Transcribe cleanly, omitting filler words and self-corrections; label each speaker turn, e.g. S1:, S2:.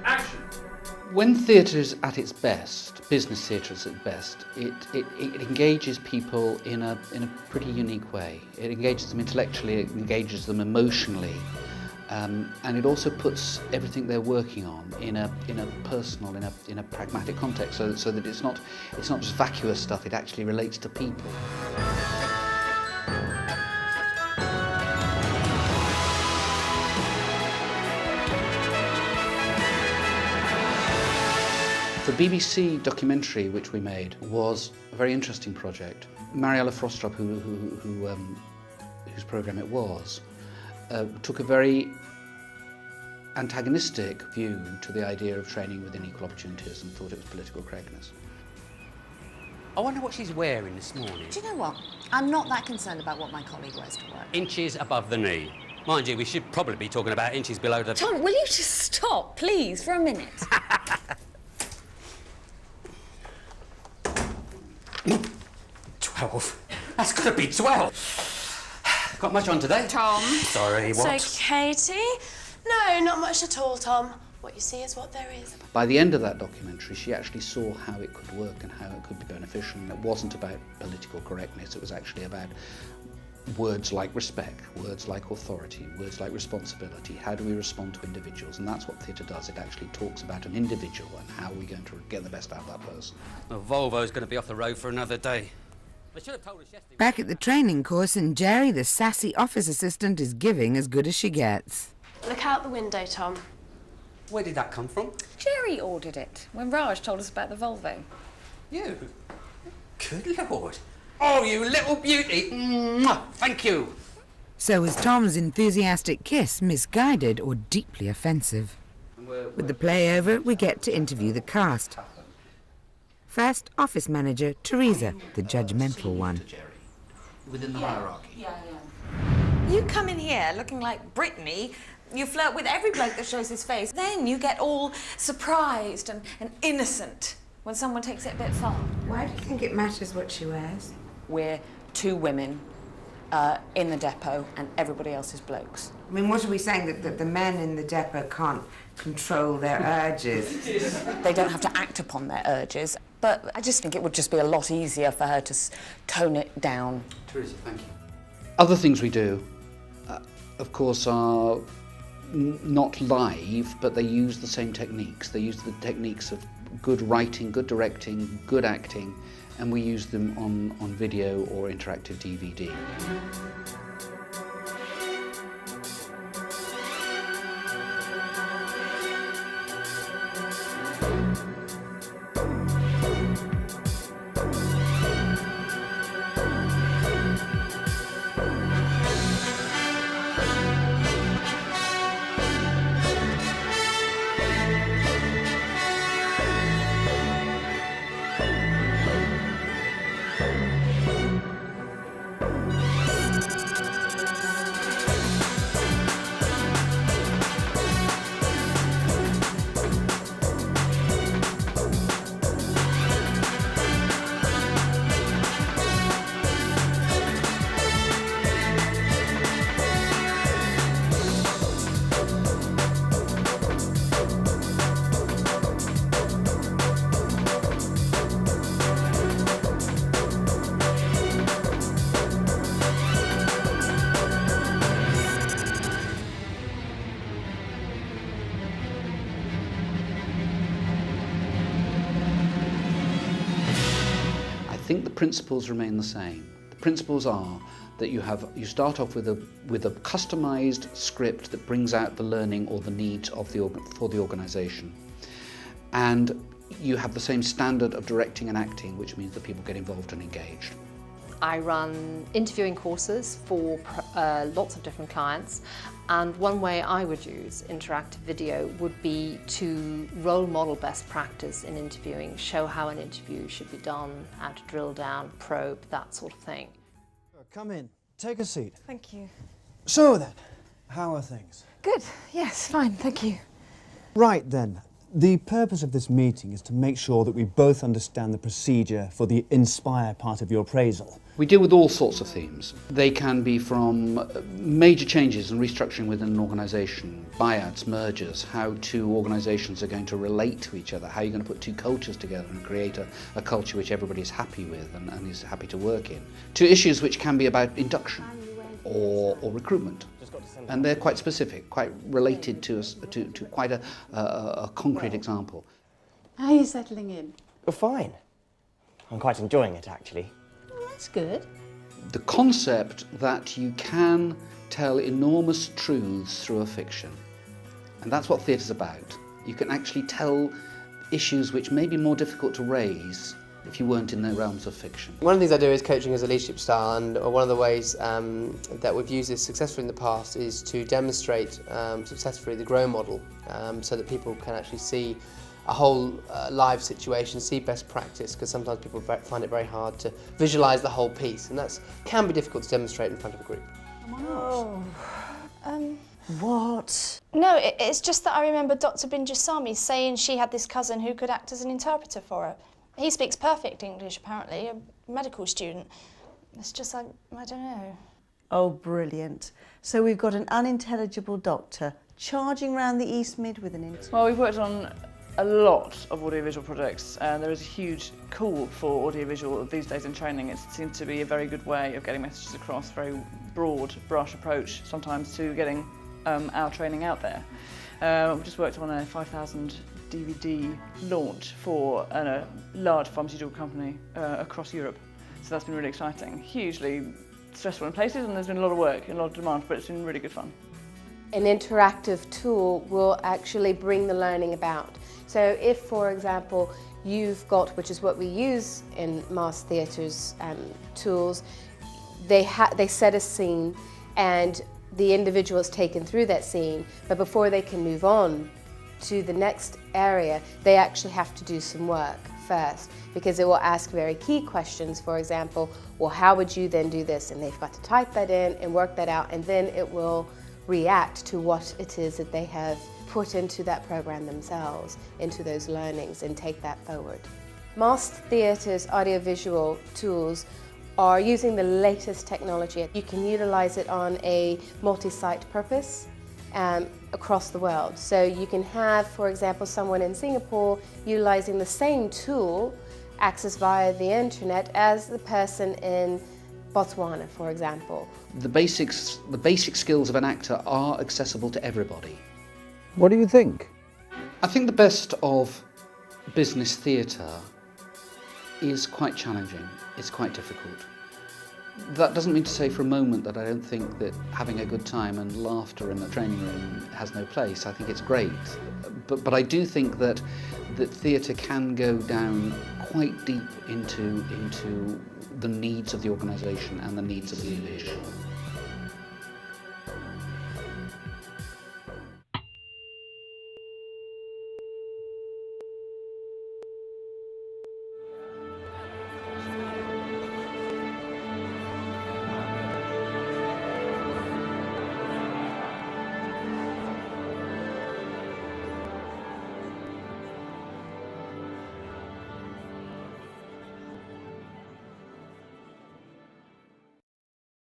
S1: Action!
S2: When theatre is at its best, business theatre is at its best, it engages people in a pretty unique way. It engages them intellectually, it engages them emotionally, and it also puts everything they're working on in a personal, in a pragmatic context, so that it's not just vacuous stuff. It actually relates to people. The BBC documentary which we made was a very interesting project. Mariella Frostrup, whose programme it was, took a very antagonistic view to the idea of training within equal opportunities and thought it was political correctness.
S3: I wonder what she's wearing this morning.
S4: Do you know what? I'm not that concerned about what my colleague wears to work.
S3: Inches above the knee. Mind you, we should probably be talking about inches below the...
S4: Tom, will you just stop, please, for a minute?
S3: 12. That's got to be 12. Got much on today?
S5: Tom.
S3: Sorry, what?
S5: So, Katie? No, not much at all, Tom. What you see is what there is.
S2: By the end of that documentary, she actually saw how it could work and how it could be beneficial, and it wasn't about political correctness, it was actually about words like respect, words like authority, words like responsibility. How do we respond to individuals? And that's what theatre does. It actually talks about an individual and how we're going to get the best out of that person.
S3: The Volvo's going to be off the road for another day. They should have told us yesterday.
S6: Back at the training course, and Jerry, the sassy office assistant, is giving as good as she gets.
S5: Look out the window, Tom.
S3: Where did that come from?
S4: Jerry ordered it when Raj told us about the Volvo.
S3: You? Good Lord. Oh, you little beauty. Mwah. Thank you.
S6: So was Tom's enthusiastic kiss misguided or deeply offensive? With the play over, we get to interview the cast. First, office manager Teresa, the judgmental one.
S2: Within the hierarchy.
S7: You come in here looking like Brittany, you flirt with every bloke that shows his face, then you get all surprised and innocent when someone takes it a bit far.
S6: Why do you think it matters what she wears?
S4: We're two women in the depot and everybody else is blokes.
S6: I mean, what are we saying, that the men in the depot can't control their urges?
S4: They don't have to act upon their urges, but I just think it would just be a lot easier for her to tone it down.
S2: Teresa, thank you. Other things we do, of course, are not live, but they use the same techniques. They use the techniques of good writing, good directing, good acting, and we use them on video or interactive DVD. I think the principles remain the same. The principles are that you start off with a customized script that brings out the learning or the needs of for the organisation, and you have the same standard of directing and acting, which means that people get involved and engaged.
S8: I run interviewing courses for lots of different clients, and one way I would use interactive video would be to role model best practice in interviewing, show how an interview should be done, how to drill down, probe, that sort of thing.
S9: Come in, take a seat.
S7: Thank you.
S9: So then, how are things?
S7: Good, yes, fine, thank you.
S9: Right then, The purpose of this meeting is to make sure that we both understand the procedure for the inspire part of your appraisal.
S2: We deal with all sorts of themes. They can be from major changes and restructuring within an organisation, buyouts, mergers, how two organisations are going to relate to each other, how you're going to put two cultures together and create a culture which everybody is happy with and is happy to work in, to issues which can be about induction or recruitment. And they're quite specific, quite related to quite a concrete example.
S1: How are you settling in?
S10: Well, fine. I'm quite enjoying it, actually.
S1: Well, that's good.
S2: The concept that you can tell enormous truths through a fiction. And that's what theatre's about. You can actually tell issues which may be more difficult to raise if you weren't in the realms of fiction.
S11: One of the things I do is coaching as a leadership style, and one of the ways that we've used this successfully in the past is to demonstrate successfully the GROW model, so that people can actually see a whole live situation, see best practice, because sometimes people find it very hard to visualise the whole piece, and that can be difficult to demonstrate in front of a group.
S5: Oh.
S1: What?
S5: No, it's just that I remember Dr. Binjasamy saying she had this cousin who could act as an interpreter for her. He speaks perfect English, apparently, a medical student. It's just like, I don't know.
S1: Oh, brilliant. So we've got an unintelligible doctor charging round the East Mid with an interview.
S12: Well, we've worked on a lot of audiovisual projects, and there is a huge call for audiovisual these days in training. It seems to be a very good way of getting messages across, very broad brush approach sometimes to getting our training out there. We've just worked on a 5,000 DVD launch for a large pharmaceutical company across Europe, so that's been really exciting. Hugely stressful in places, and there's been a lot of work and a lot of demand, but it's been really good fun.
S13: An interactive tool will actually bring the learning about. So if, for example, you've got, which is what we use in MaST Theatre's tools, they set a scene and the individual is taken through that scene, but before they can move on to the next area, they actually have to do some work first, because it will ask very key questions. For example, well, how would you then do this? And they've got to type that in and work that out, and then it will react to what it is that they have put into that program themselves, into those learnings, and take that forward. MaST Theatre's audiovisual tools are using the latest technology. You can utilize it on a multi-site purpose across the world. So you can have, for example, someone in Singapore utilizing the same tool access via the internet as the person in Botswana, for example.
S2: The basic skills of an actor are accessible to everybody.
S9: What do you think?
S2: I think the best of business theatre is quite challenging, it's quite difficult. That doesn't mean to say for a moment that I don't think that having a good time and laughter in the training room has no place. I think it's great. But I do think that theatre can go down quite deep into the needs of the organisation and the needs of the individual.